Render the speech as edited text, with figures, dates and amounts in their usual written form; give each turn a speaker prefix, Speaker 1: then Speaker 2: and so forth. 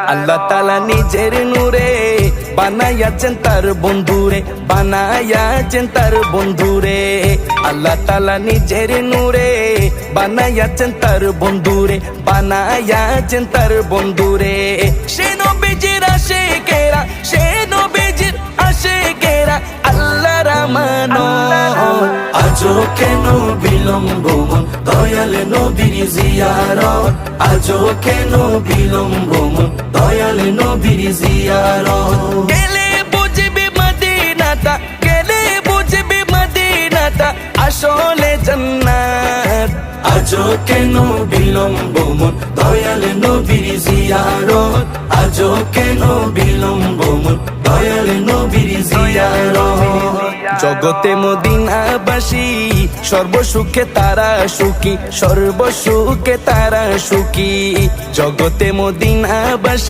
Speaker 1: আল্লাহ তাআলা নিজের নূরে বানাইয়াছেন তার বন্ধুরে, বানাইয়াছেন তার বন্ধুরে। আল্লাহ তাআলা নিজের নূরে বানাইয়াছেন তার বন্ধুরে, বানাইয়াছেন তার বন্ধুরে। সে নবীজির আশিকেরা, সে নবীজির আশিকেরা আল্লাহর আমানত। আজও কেন বিলম্ব মন দয়াল নবীর জিয়ারত, আজও কেন বিলম্ব মন দয়াল নবীর জিয়ারত। গেলে বুঝবি মদিনাটা, গেলে বুঝবি মদিনাটা আসলে জান্নাত। আজও কেন বিলম্ব মন দয়াল নবীর জিয়ারত, আজও কেন বিলম্ব মন দয়াল নবীর জিয়ারত। জগতে মদিনাবাসী সর্বসুখে তারা সুখী, সর্বসুখে তারা সুখী। জগতে মদিনাবাসী